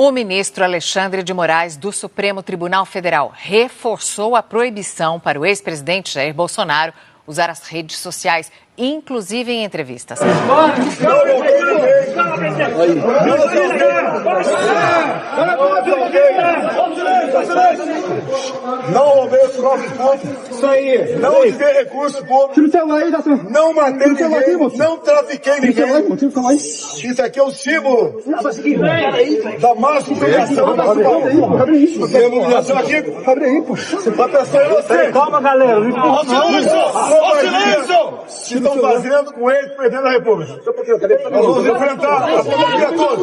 O ministro Alexandre de Moraes, do Supremo Tribunal Federal, reforçou a proibição para o ex-presidente Jair Bolsonaro usar as redes sociais, inclusive em entrevistas. Não roubei o cofre público. Isso aí. Não usei recurso público. Não matei ninguém. Não trafiquei ninguém. Isso aqui é o símbolo da massificação da mobilização aqui. Pra pessoa em você. Calma, galera. Silêncio! Que estão fazendo com ele, perdendo a República. Nós vamos enfrentar a pandemia toda.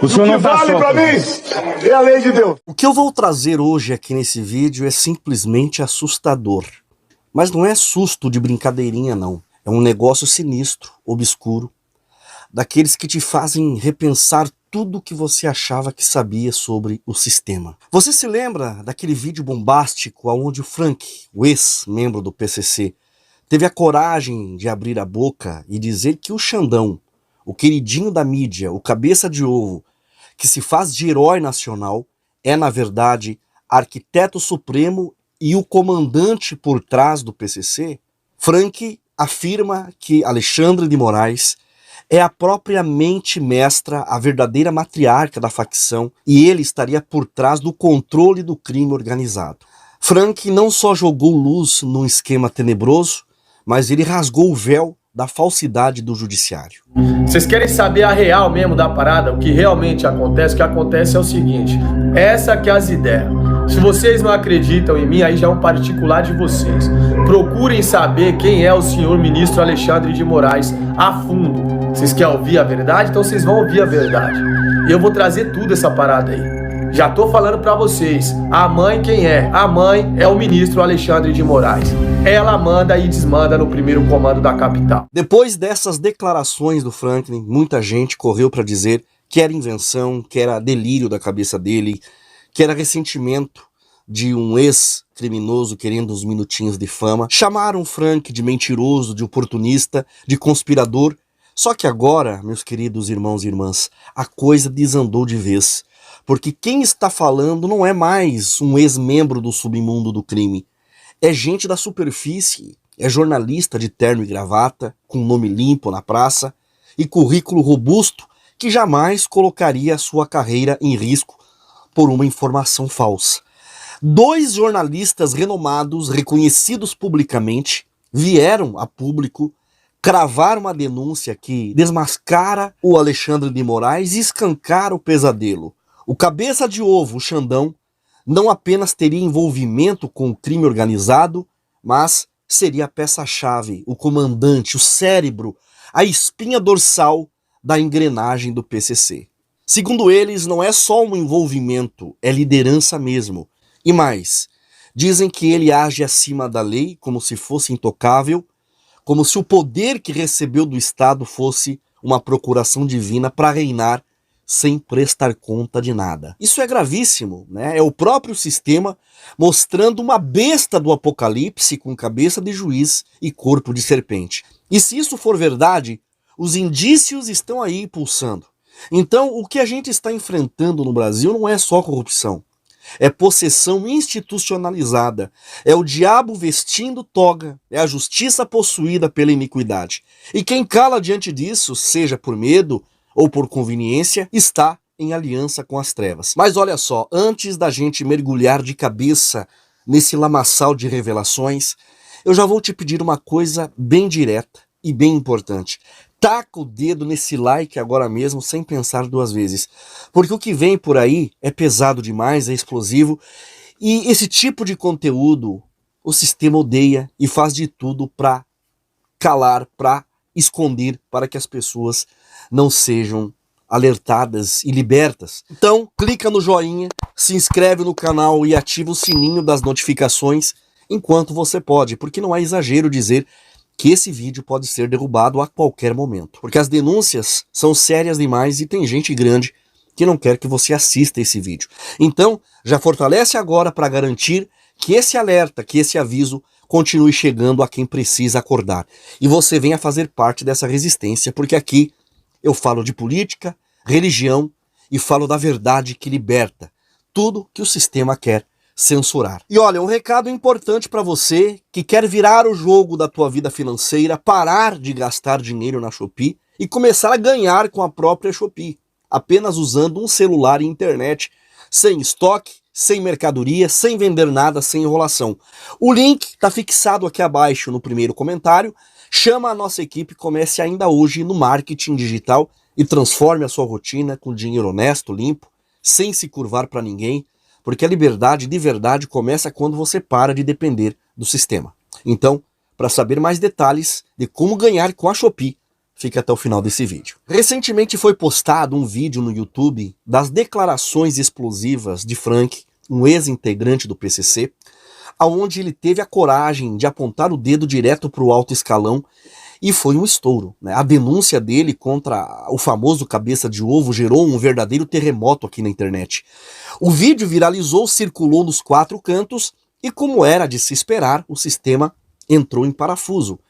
O que vale pra mim é a lei de Deus. O que eu vou trazer hoje aqui nesse vídeo é simplesmente assustador. Mas não é susto de brincadeirinha, não. É um negócio sinistro, obscuro, daqueles que te fazem repensar tudo o que você achava que sabia sobre o sistema. Você se lembra daquele vídeo bombástico onde o Frank, o ex-membro do PCC, teve a coragem de abrir a boca e dizer que o Xandão, o queridinho da mídia, o cabeça de ovo, que se faz de herói nacional, é na verdade arquiteto supremo e o comandante por trás do PCC? Frank afirma que Alexandre de Moraes é a própria mente mestra, a verdadeira matriarca da facção, e ele estaria por trás do controle do crime organizado. Frank não só jogou luz num esquema tenebroso, mas ele rasgou o véu da falsidade do judiciário. Vocês querem saber a real mesmo da parada? O que realmente acontece? O que acontece é o seguinte: essa que é as ideias. Se vocês não acreditam em mim, aí já é um particular de vocês. Procurem saber quem é o senhor ministro Alexandre de Moraes a fundo. Vocês querem ouvir a verdade? Então vocês vão ouvir a verdade. E eu vou trazer tudo essa parada aí. Já tô falando pra vocês. A mãe quem é? A mãe é o ministro Alexandre de Moraes. Ela manda e desmanda no primeiro comando da capital. Depois dessas declarações do Franklin, muita gente correu para dizer que era invenção, que era delírio da cabeça dele, que era ressentimento de um ex-criminoso querendo uns minutinhos de fama. Chamaram Frank de mentiroso, de oportunista, de conspirador. Só que agora, meus queridos irmãos e irmãs, a coisa desandou de vez. Porque quem está falando não é mais um ex-membro do submundo do crime. É gente da superfície, é jornalista de terno e gravata, com nome limpo na praça e currículo robusto que jamais colocaria a sua carreira em risco por uma informação falsa. 2 jornalistas renomados, reconhecidos publicamente, vieram a público cravar uma denúncia que desmascara o Alexandre de Moraes e escancara o pesadelo. O cabeça de ovo, o Xandão, não apenas teria envolvimento com o crime organizado, mas seria a peça-chave, o comandante, o cérebro, a espinha dorsal da engrenagem do PCC. Segundo eles, não é só um envolvimento, é liderança mesmo. E mais, dizem que ele age acima da lei, como se fosse intocável, como se o poder que recebeu do Estado fosse uma procuração divina para reinar sem prestar conta de nada. Isso é gravíssimo, né? É o próprio sistema mostrando uma besta do apocalipse com cabeça de juiz e corpo de serpente. E se isso for verdade, os indícios estão aí pulsando. Então, o que a gente está enfrentando no Brasil não é só corrupção. É possessão institucionalizada, é o diabo vestindo toga, é a justiça possuída pela iniquidade. E quem cala diante disso, seja por medo ou por conveniência, está em aliança com as trevas. Mas olha só, antes da gente mergulhar de cabeça nesse lamaçal de revelações, eu já vou te pedir uma coisa bem direta e bem importante. Taca o dedo nesse like agora mesmo, sem pensar 2 vezes. Porque o que vem por aí é pesado demais, é explosivo, e esse tipo de conteúdo o sistema odeia e faz de tudo para calar, para esconder, para que as pessoas não sejam alertadas e libertas. Então, clica no joinha, se inscreve no canal e ativa o sininho das notificações enquanto você pode, porque não é exagero dizer que esse vídeo pode ser derrubado a qualquer momento. Porque as denúncias são sérias demais e tem gente grande que não quer que você assista esse vídeo. Então, já fortalece agora para garantir que esse alerta, que esse aviso continue chegando a quem precisa acordar. E você venha fazer parte dessa resistência, porque aqui eu falo de política, religião e falo da verdade que liberta tudo que o sistema quer censurar. E olha, um recado importante para você que quer virar o jogo da tua vida financeira, parar de gastar dinheiro na Shopee e começar a ganhar com a própria Shopee, apenas usando um celular e internet, sem estoque, sem mercadoria, sem vender nada, sem enrolação. O link está fixado aqui abaixo no primeiro comentário. Chama a nossa equipe, comece ainda hoje no marketing digital e transforme a sua rotina com dinheiro honesto, limpo, sem se curvar para ninguém, porque a liberdade de verdade começa quando você para de depender do sistema. Então, para saber mais detalhes de como ganhar com a Shopee, fica até o final desse vídeo. Recentemente foi postado um vídeo no YouTube das declarações explosivas de Frank, um ex-integrante do PCC, onde ele teve a coragem de apontar o dedo direto para o alto escalão e foi um estouro, né? A denúncia dele contra o famoso cabeça de ovo gerou um verdadeiro terremoto aqui na internet. O vídeo viralizou, circulou nos 4 cantos e, como era de se esperar, o sistema entrou em parafuso.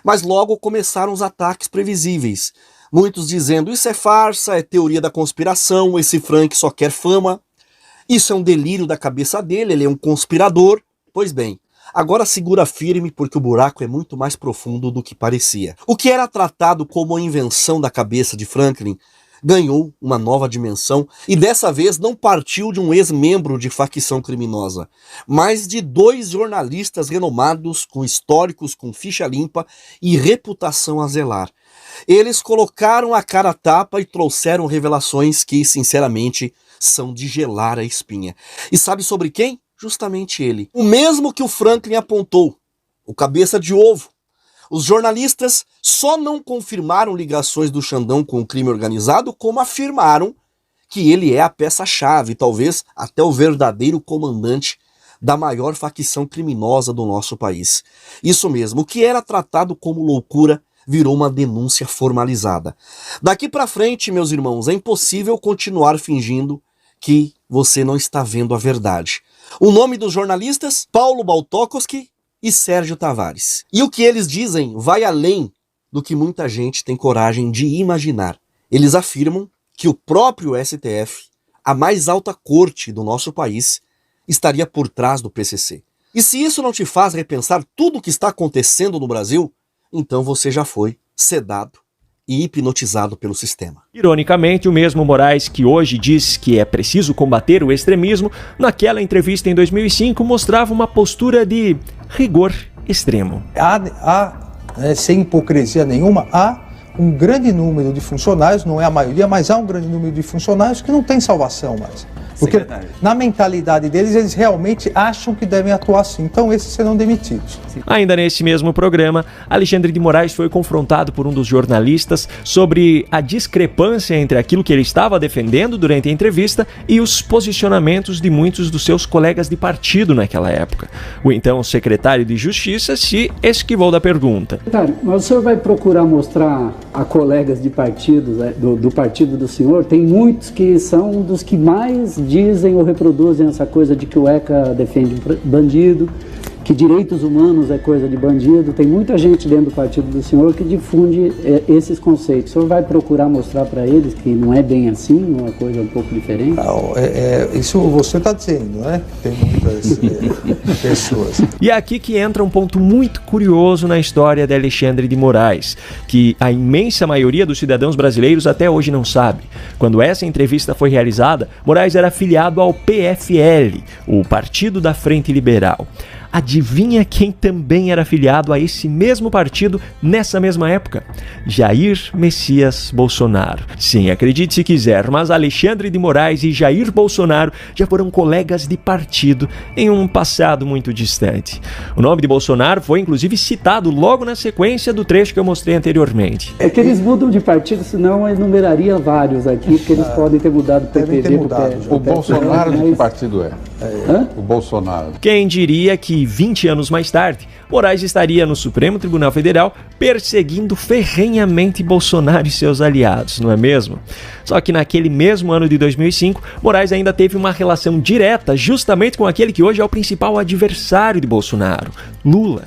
Mas logo começaram os ataques previsíveis. Muitos dizendo, isso é farsa, é teoria da conspiração, esse Frank só quer fama, isso é um delírio da cabeça dele, ele é um conspirador. Pois bem, agora segura firme porque o buraco é muito mais profundo do que parecia. O que era tratado como a invenção da cabeça de Franklin ganhou uma nova dimensão e dessa vez não partiu de um ex-membro de facção criminosa, mas de 2 jornalistas renomados com históricos, com ficha limpa e reputação a zelar. Eles colocaram a cara a tapa e trouxeram revelações que, sinceramente, são de gelar a espinha. E sabe sobre quem? Justamente ele. O mesmo que o Franklin apontou, o cabeça de ovo. Os jornalistas só não confirmaram ligações do Xandão com o crime organizado, como afirmaram que ele é a peça-chave, talvez até o verdadeiro comandante da maior facção criminosa do nosso país. Isso mesmo, o que era tratado como loucura virou uma denúncia formalizada. Daqui para frente, meus irmãos, é impossível continuar fingindo que você não está vendo a verdade. O nome dos jornalistas, Paulo Baltokowski e Sérgio Tavares. E o que eles dizem vai além do que muita gente tem coragem de imaginar. Eles afirmam que o próprio STF, a mais alta corte do nosso país, estaria por trás do PCC. E se isso não te faz repensar tudo o que está acontecendo no Brasil, então você já foi sedado e hipnotizado pelo sistema. Ironicamente, o mesmo Moraes que hoje diz que é preciso combater o extremismo, naquela entrevista em 2005 mostrava uma postura de rigor extremo. Sem hipocrisia nenhuma, há um grande número de funcionários, não é a maioria, mas há um grande número de funcionários que não tem salvação mais. Porque na mentalidade deles, eles realmente acham que devem atuar assim. Então esses serão demitidos. Ainda nesse mesmo programa, Alexandre de Moraes foi confrontado por um dos jornalistas sobre a discrepância entre aquilo que ele estava defendendo durante a entrevista e os posicionamentos de muitos dos seus colegas de partido naquela época. O então secretário de Justiça se esquivou da pergunta. Secretário, mas o senhor vai procurar mostrar a colegas de partidos, do partido do senhor? Tem muitos que são dos que mais dizem ou reproduzem essa coisa de que o ECA defende bandido, que direitos humanos é coisa de bandido. Tem muita gente dentro do partido do senhor que difunde esses conceitos. O senhor vai procurar mostrar para eles que não é bem assim, uma coisa um pouco diferente? Isso você está dizendo, né? Tem muitas pessoas. E é aqui que entra um ponto muito curioso na história de Alexandre de Moraes, que a imensa maioria dos cidadãos brasileiros até hoje não sabe. Quando essa entrevista foi realizada, Moraes era afiliado ao PFL, o Partido da Frente Liberal. Adivinha quem também era afiliado a esse mesmo partido nessa mesma época? Jair Messias Bolsonaro. Sim, acredite se quiser, mas Alexandre de Moraes e Jair Bolsonaro já foram colegas de partido em um passado muito distante. O nome de Bolsonaro foi inclusive citado logo na sequência do trecho que eu mostrei anteriormente. É que eles mudam de partido, senão eu enumeraria vários aqui, porque eles podem ter mudado do PPD pro PL. O Bolsonaro de que partido é? O Bolsonaro. Quem diria que 20 anos mais tarde, Moraes estaria no Supremo Tribunal Federal perseguindo ferrenhamente Bolsonaro e seus aliados, não é mesmo? Só que naquele mesmo ano de 2005, Moraes ainda teve uma relação direta justamente com aquele que hoje é o principal adversário de Bolsonaro, Lula.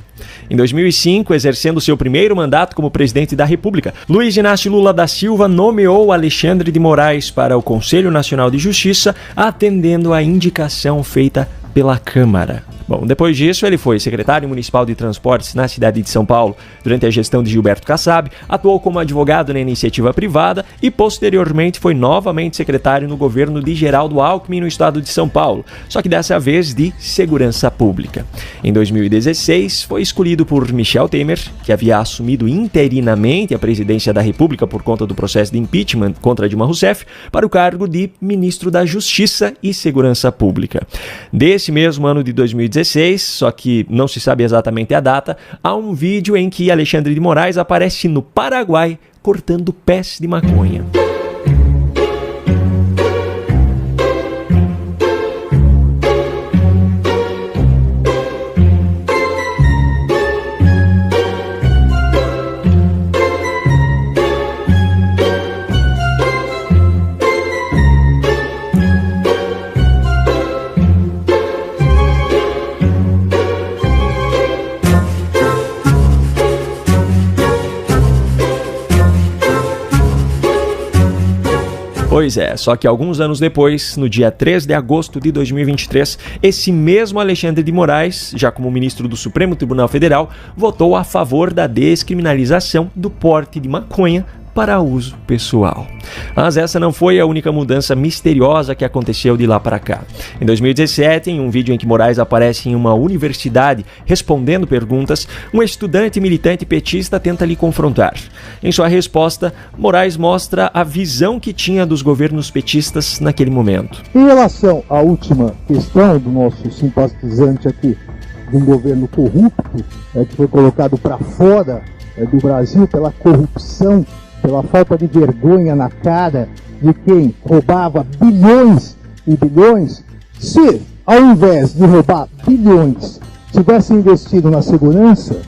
Em 2005, exercendo seu primeiro mandato como presidente da República, Luiz Inácio Lula da Silva nomeou Alexandre de Moraes para o Conselho Nacional de Justiça, atendendo à indicação feita pela Câmara. Bom, depois disso, ele foi secretário municipal de transportes na cidade de São Paulo durante a gestão de Gilberto Kassab, atuou como advogado na iniciativa privada e, posteriormente, foi novamente secretário no governo de Geraldo Alckmin no estado de São Paulo, só que dessa vez de Segurança Pública. Em 2016, foi escolhido por Michel Temer, que havia assumido interinamente a presidência da República por conta do processo de impeachment contra Dilma Rousseff, para o cargo de ministro da Justiça e Segurança Pública. Desse mesmo ano de 2016, só que não se sabe exatamente a data, há um vídeo em que Alexandre de Moraes aparece no Paraguai cortando pés de maconha. Pois é, só que alguns anos depois, no dia 3 de agosto de 2023, esse mesmo Alexandre de Moraes, já como ministro do Supremo Tribunal Federal, votou a favor da descriminalização do porte de maconha para uso pessoal. Mas essa não foi a única mudança misteriosa que aconteceu de lá para cá. Em 2017, em um vídeo em que Moraes aparece em uma universidade respondendo perguntas, um estudante militante petista tenta lhe confrontar. Em sua resposta, Moraes mostra a visão que tinha dos governos petistas naquele momento. Em relação à última questão do nosso simpatizante aqui, de um governo corrupto, que foi colocado para fora do Brasil pela corrupção, pela falta de vergonha na cara de quem roubava bilhões e bilhões, se ao invés de roubar bilhões tivesse investido na segurança,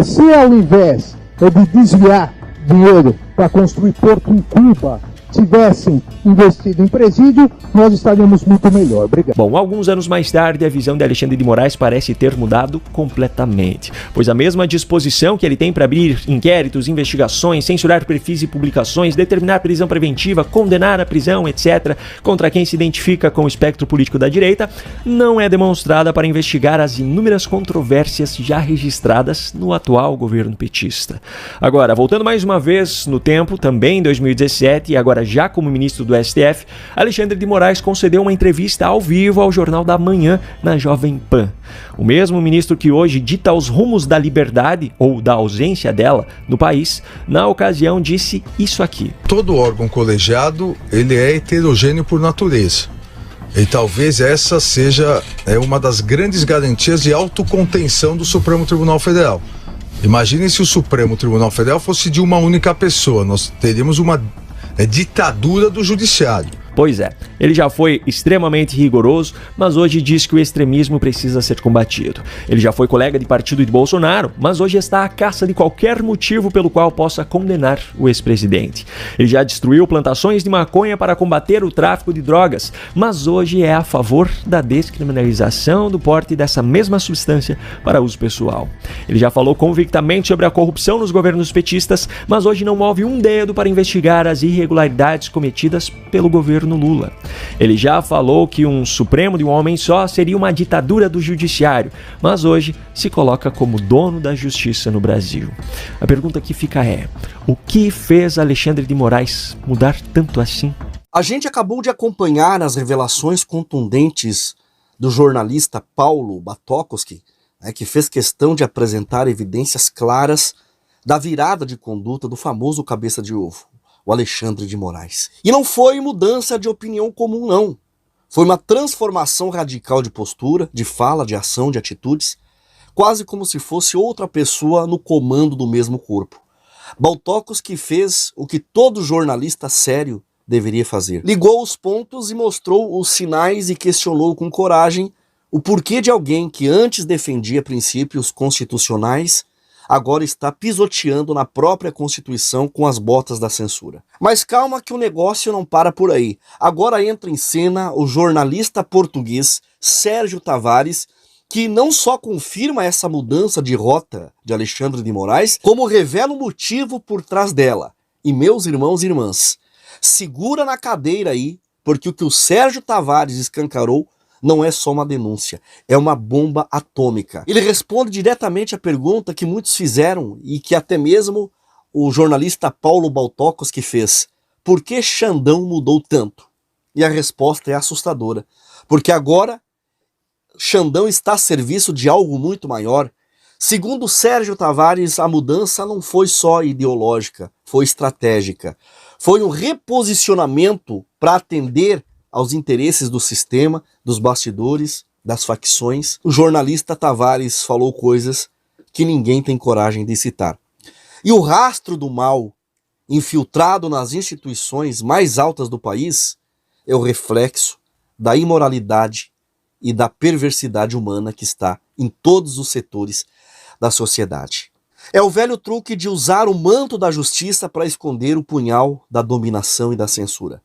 se ao invés de desviar dinheiro para construir porto em Cuba, tivessem investido em presídio, nós estaríamos muito melhor. Obrigado. Bom, alguns anos mais tarde, a visão de Alexandre de Moraes parece ter mudado completamente, pois a mesma disposição que ele tem para abrir inquéritos, investigações, censurar perfis e publicações, determinar prisão preventiva, condenar a prisão, etc., contra quem se identifica com o espectro político da direita, não é demonstrada para investigar as inúmeras controvérsias já registradas no atual governo petista. Agora, voltando mais uma vez no tempo, também em 2017, e agora já como ministro do STF, Alexandre de Moraes concedeu uma entrevista ao vivo ao Jornal da Manhã na Jovem Pan. O mesmo ministro que hoje dita os rumos da liberdade, ou da ausência dela, no país, na ocasião disse isso aqui. Todo órgão colegiado, ele é heterogêneo por natureza. E talvez essa seja uma das grandes garantias de autocontenção do Supremo Tribunal Federal. Imaginem se o Supremo Tribunal Federal fosse de uma única pessoa, nós teríamos uma ditadura do judiciário. Pois é, ele já foi extremamente rigoroso, mas hoje diz que o extremismo precisa ser combatido. Ele já foi colega de partido de Bolsonaro, mas hoje está à caça de qualquer motivo pelo qual possa condenar o ex-presidente. Ele já destruiu plantações de maconha para combater o tráfico de drogas, mas hoje é a favor da descriminalização do porte dessa mesma substância para uso pessoal. Ele já falou convictamente sobre a corrupção nos governos petistas, mas hoje não move um dedo para investigar as irregularidades cometidas pelo governo Lula. Ele já falou que um Supremo de um homem só seria uma ditadura do judiciário, mas hoje se coloca como dono da justiça no Brasil. A pergunta que fica é: o que fez Alexandre de Moraes mudar tanto assim? A gente acabou de acompanhar as revelações contundentes do jornalista Paulo Batokoski, que fez questão de apresentar evidências claras da virada de conduta do famoso cabeça de ovo, o Alexandre de Moraes. E não foi mudança de opinião comum, não. Foi uma transformação radical de postura, de fala, de ação, de atitudes, quase como se fosse outra pessoa no comando do mesmo corpo. Batokoski fez o que todo jornalista sério deveria fazer. Ligou os pontos e mostrou os sinais e questionou com coragem o porquê de alguém que antes defendia princípios constitucionais agora está pisoteando na própria Constituição com as botas da censura. Mas calma que o negócio não para por aí. Agora entra em cena o jornalista português Sérgio Tavares, que não só confirma essa mudança de rota de Alexandre de Moraes, como revela o motivo por trás dela. E meus irmãos e irmãs, segura na cadeira aí, porque o que o Sérgio Tavares escancarou não é só uma denúncia, é uma bomba atômica. Ele responde diretamente à pergunta que muitos fizeram e que até mesmo o jornalista Paulo Baltocos que fez. Por que Xandão mudou tanto? E a resposta é assustadora, porque agora Xandão está a serviço de algo muito maior. Segundo Sérgio Tavares, a mudança não foi só ideológica, foi estratégica. Foi um reposicionamento para atender aos interesses do sistema, dos bastidores, das facções. O jornalista Tavares falou coisas que ninguém tem coragem de citar. E o rastro do mal infiltrado nas instituições mais altas do país é o reflexo da imoralidade e da perversidade humana que está em todos os setores da sociedade. É o velho truque de usar o manto da justiça para esconder o punhal da dominação e da censura.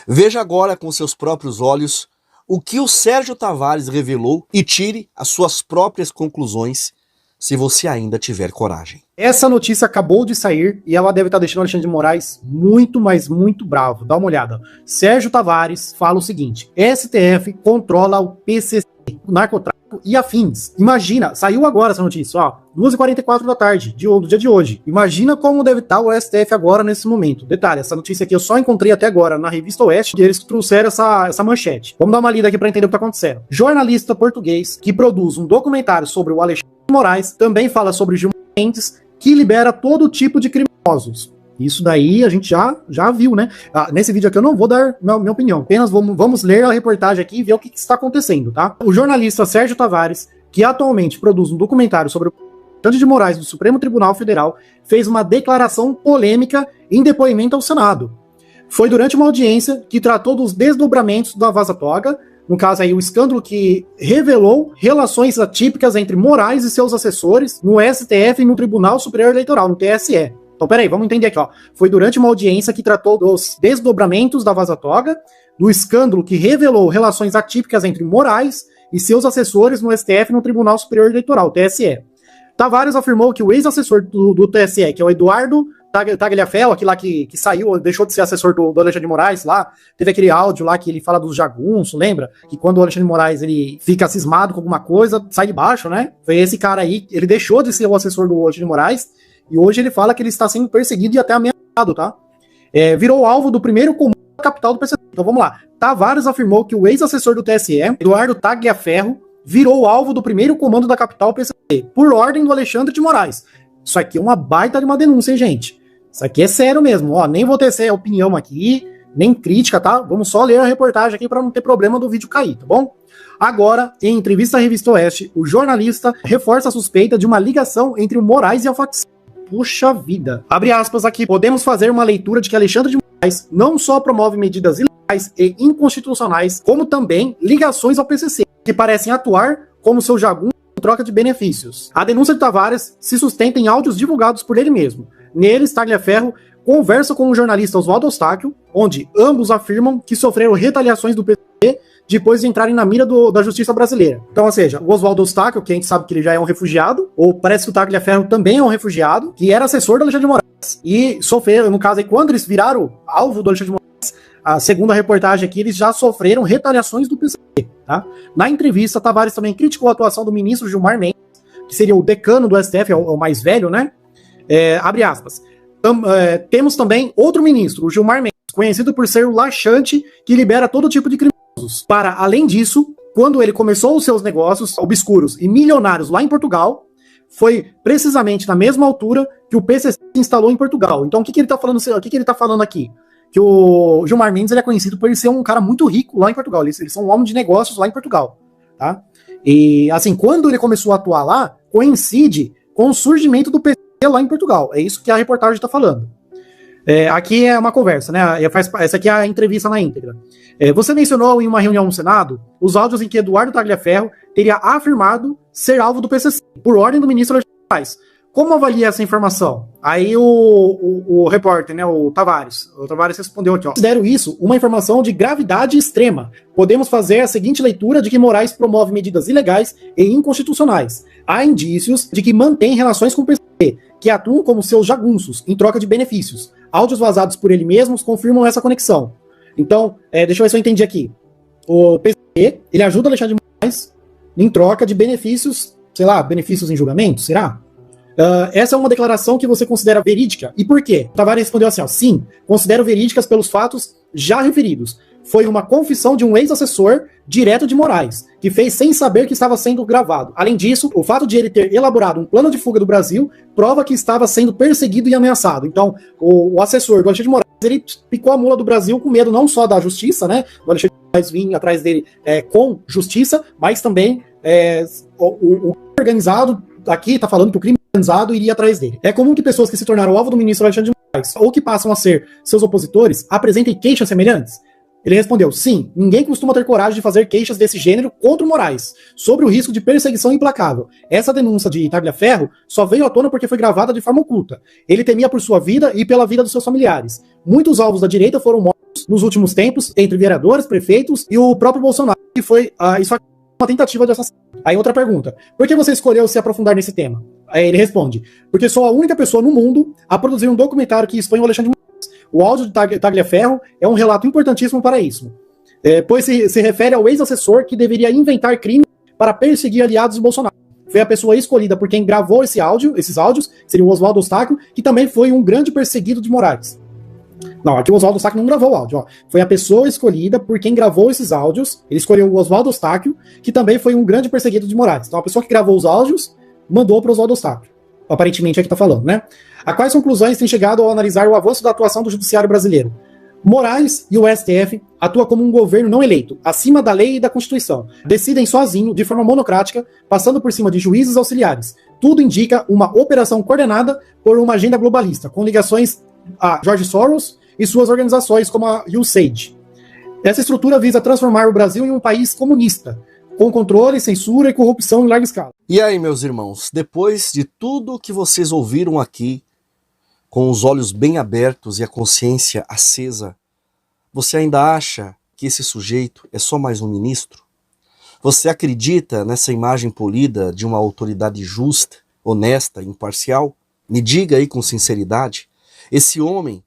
Veja agora com seus próprios olhos o que o Sérgio Tavares revelou e tire as suas próprias conclusões, se você ainda tiver coragem. Essa notícia acabou de sair e ela deve estar deixando o Alexandre de Moraes muito, mas muito bravo. Dá uma olhada. Sérgio Tavares fala o seguinte: STF controla o PCC, o narcotráfico e afins. Imagina, saiu agora essa notícia, ó, 2h44 da tarde, do dia de hoje. Imagina como deve estar o STF agora nesse momento. Detalhe, essa notícia aqui eu só encontrei até agora na Revista Oeste, e eles trouxeram essa manchete. Vamos dar uma lida aqui para entender o que está acontecendo. Jornalista português que produz um documentário sobre o Alexandre de Moraes também fala sobre Gilmar Mendes, que libera todo tipo de criminosos. Isso daí a gente já viu, né? Nesse vídeo aqui eu não vou dar minha opinião, apenas vamos ler a reportagem aqui e ver o que está acontecendo, tá? O jornalista Sérgio Tavares, que atualmente produz um documentário sobre o Alexandre de Moraes do Supremo Tribunal Federal, fez uma declaração polêmica em depoimento ao Senado. Foi durante uma audiência que tratou dos desdobramentos da Vaza Toga, no caso aí o escândalo que revelou relações atípicas entre Moraes e seus assessores no STF e no Tribunal Superior Eleitoral, no TSE. Então, peraí, vamos entender aqui, ó. Foi durante uma audiência que tratou dos desdobramentos da Vaza Toga, do escândalo que revelou relações atípicas entre Moraes e seus assessores no STF e no Tribunal Superior Eleitoral, TSE. Tavares afirmou que o ex-assessor do TSE, que é o Eduardo Tagliaferro, aquele lá que saiu, deixou de ser assessor do Alexandre de Moraes lá, teve aquele áudio lá que ele fala dos jagunços, lembra? Que quando o Alexandre de Moraes ele fica cismado com alguma coisa, sai de baixo, né? Foi esse cara aí, ele deixou de ser o assessor do Alexandre de Moraes, e hoje ele fala que ele está sendo perseguido e até ameaçado, tá? Virou alvo do primeiro comando da capital do PCC. Então vamos lá. Tavares afirmou que o ex-assessor do TSE, Eduardo Tagliaferro, virou alvo do primeiro comando da capital PCC, por ordem do Alexandre de Moraes. Isso aqui é uma baita de uma denúncia, hein, gente? Isso aqui é sério mesmo, ó, nem vou tecer opinião aqui, nem crítica, tá? Vamos só ler a reportagem aqui para não ter problema do vídeo cair, tá bom? Agora, em entrevista à Revista Oeste, o jornalista reforça a suspeita de uma ligação entre o Moraes e a facção. Puxa vida. Abre aspas aqui. Podemos fazer uma leitura de que Alexandre de Moraes não só promove medidas ilegais e inconstitucionais, como também ligações ao PCC, que parecem atuar como seu jagunço em troca de benefícios. A denúncia de Tavares se sustenta em áudios divulgados por ele mesmo. Neles, Tagliaferro conversa com o jornalista Oswaldo Eustáquio, onde ambos afirmam que sofreram retaliações do PCC depois de entrarem na mira da justiça brasileira. Então, ou seja, o Oswaldo Eustáquio, que a gente sabe que ele já é um refugiado, ou parece que o Tagliaferro também é um refugiado, que era assessor do Alexandre de Moraes. E sofreram, no caso aí, quando eles viraram alvo do Alexandre de Moraes, segundo a reportagem aqui, eles já sofreram retaliações do PCC, tá? Na entrevista, Tavares também criticou a atuação do ministro Gilmar Mendes, que seria o decano do STF, é o mais velho, né? Abre aspas. Temos também outro ministro, o Gilmar Mendes, conhecido por ser o laxante que libera todo tipo de criminosos. Para, além disso, quando ele começou os seus negócios obscuros e milionários lá em Portugal, foi precisamente na mesma altura que o PCC se instalou em Portugal. Então, o que ele está falando? O que ele está falando aqui? Que o Gilmar Mendes ele é conhecido por ele ser um cara muito rico lá em Portugal. Eles são um homem de negócios lá em Portugal, tá? E assim, quando ele começou a atuar lá, coincide com o surgimento do PCC lá em Portugal. É isso que a reportagem está falando. Aqui é uma conversa, né? Essa aqui é a entrevista na íntegra. Você mencionou em uma reunião no Senado os áudios em que Eduardo Tagliaferro teria afirmado ser alvo do PCC, por ordem do ministro Alexandre de Moraes. Como avalia essa informação? Aí o repórter, né, o Tavares respondeu aqui, ó. Considero isso uma informação de gravidade extrema. Podemos fazer a seguinte leitura de que Moraes promove medidas ilegais e inconstitucionais. Há indícios de que mantém relações com o PCC, que atuam como seus jagunços, em troca de benefícios. Áudios vazados por ele mesmos confirmam essa conexão. Então, deixa eu ver se eu entendi aqui. O PCC, ele ajuda Alexandre de Moraes em troca de benefícios, sei lá, benefícios em julgamento, será? Essa é uma declaração que você considera verídica. E por quê? O Tavares respondeu assim, ó, sim, considero verídicas pelos fatos já referidos. Foi uma confissão de um ex-assessor direto de Moraes, que fez sem saber que estava sendo gravado. Além disso, o fato de ele ter elaborado um plano de fuga do Brasil prova que estava sendo perseguido e ameaçado. Então, o assessor do Alexandre de Moraes, ele picou a mula do Brasil com medo não só da justiça, né, do Alexandre de Moraes vir atrás dele com justiça, mas também o organizado aqui está falando que o crime organizado iria atrás dele. É comum que pessoas que se tornaram alvo do ministro Alexandre de Moraes ou que passam a ser seus opositores apresentem queixas semelhantes? Ele respondeu, sim, ninguém costuma ter coragem de fazer queixas desse gênero contra o Moraes, sobre o risco de perseguição implacável. Essa denúncia de Tagliaferro só veio à tona porque foi gravada de forma oculta. Ele temia por sua vida e pela vida dos seus familiares. Muitos alvos da direita foram mortos nos últimos tempos, entre vereadores, prefeitos e o próprio Bolsonaro, que foi uma tentativa de assassinato. Aí outra pergunta, por que você escolheu se aprofundar nesse tema? Aí ele responde, porque sou a única pessoa no mundo a produzir um documentário que expõe o Alexandre de Moraes. O áudio de Tagliaferro é um relato importantíssimo para isso, pois se refere ao ex-assessor que deveria inventar crime para perseguir aliados do Bolsonaro. Foi a pessoa escolhida por quem gravou esses áudios, seria o Oswaldo Eustáquio, que também foi um grande perseguido de Moraes. Não, aqui o Oswaldo Eustáquio não gravou o áudio. Ó. Foi a pessoa escolhida por quem gravou esses áudios. Ele escolheu o Oswaldo Eustáquio, que também foi um grande perseguido de Moraes. Então a pessoa que gravou os áudios mandou para o Oswaldo Eustáquio. Aparentemente é que tá falando, né? A quais conclusões tem chegado ao analisar o avanço da atuação do judiciário brasileiro? Moraes e o STF atuam como um governo não eleito, acima da lei e da Constituição. Decidem sozinho, de forma monocrática, passando por cima de juízes auxiliares. Tudo indica uma operação coordenada por uma agenda globalista, com ligações a George Soros e suas organizações como a USAID. Essa estrutura visa transformar o Brasil em um país comunista, com controle, censura e corrupção em larga escala. E aí, meus irmãos, depois de tudo que vocês ouviram aqui, com os olhos bem abertos e a consciência acesa, você ainda acha que esse sujeito é só mais um ministro? Você acredita nessa imagem polida de uma autoridade justa, honesta e imparcial? Me diga aí com sinceridade, esse homem,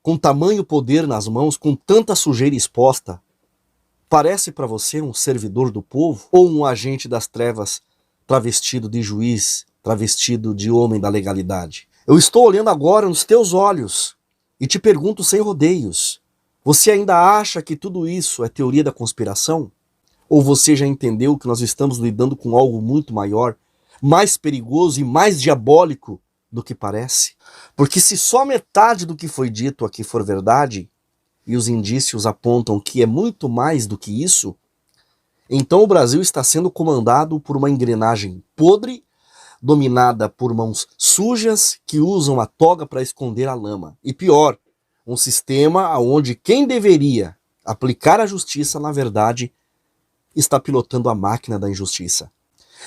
com tamanho poder nas mãos, com tanta sujeira exposta, parece para você um servidor do povo ou um agente das trevas travestido de juiz, travestido de homem da legalidade? Eu estou olhando agora nos teus olhos e te pergunto sem rodeios, você ainda acha que tudo isso é teoria da conspiração? Ou você já entendeu que nós estamos lidando com algo muito maior, mais perigoso e mais diabólico do que parece? Porque se só metade do que foi dito aqui for verdade, e os indícios apontam que é muito mais do que isso, então o Brasil está sendo comandado por uma engrenagem podre, dominada por mãos sujas que usam a toga para esconder a lama. E pior, um sistema onde quem deveria aplicar a justiça, na verdade, está pilotando a máquina da injustiça.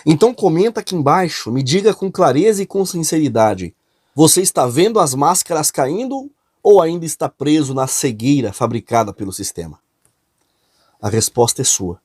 Então comenta aqui embaixo, me diga com clareza e com sinceridade, você está vendo as máscaras caindo ou ainda está preso na cegueira fabricada pelo sistema? A resposta é sua.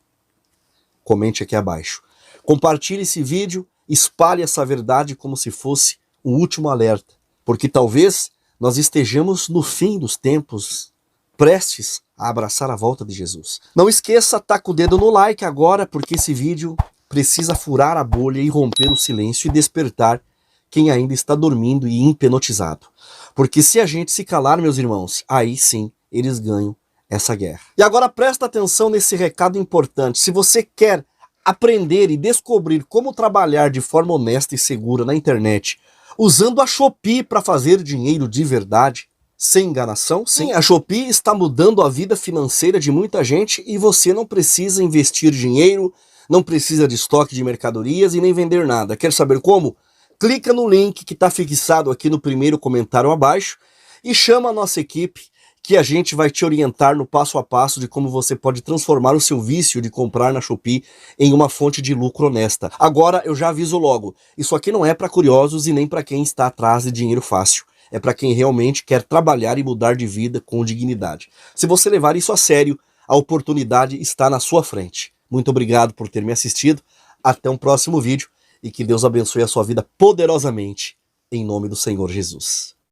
Comente aqui abaixo. Compartilhe esse vídeo, espalhe essa verdade como se fosse o último alerta, porque talvez nós estejamos no fim dos tempos, prestes a abraçar a volta de Jesus. Não esqueça, taca o dedo no like agora, porque esse vídeo precisa furar a bolha e romper o silêncio e despertar quem ainda está dormindo e hipnotizado. Porque se a gente se calar, meus irmãos, aí sim eles ganham essa guerra. E agora presta atenção nesse recado importante. Se você quer aprender e descobrir como trabalhar de forma honesta e segura na internet, usando a Shopee para fazer dinheiro de verdade, sem enganação, sim, a Shopee está mudando a vida financeira de muita gente e você não precisa investir dinheiro, não precisa de estoque de mercadorias e nem vender nada. Quer saber como? Clica no link que está fixado aqui no primeiro comentário abaixo e chama a nossa equipe que a gente vai te orientar no passo a passo de como você pode transformar o seu vício de comprar na Shopee em uma fonte de lucro honesta. Agora, eu já aviso logo, isso aqui não é para curiosos e nem para quem está atrás de dinheiro fácil. É para quem realmente quer trabalhar e mudar de vida com dignidade. Se você levar isso a sério, a oportunidade está na sua frente. Muito obrigado por ter me assistido. Até um próximo vídeo e que Deus abençoe a sua vida poderosamente, em nome do Senhor Jesus.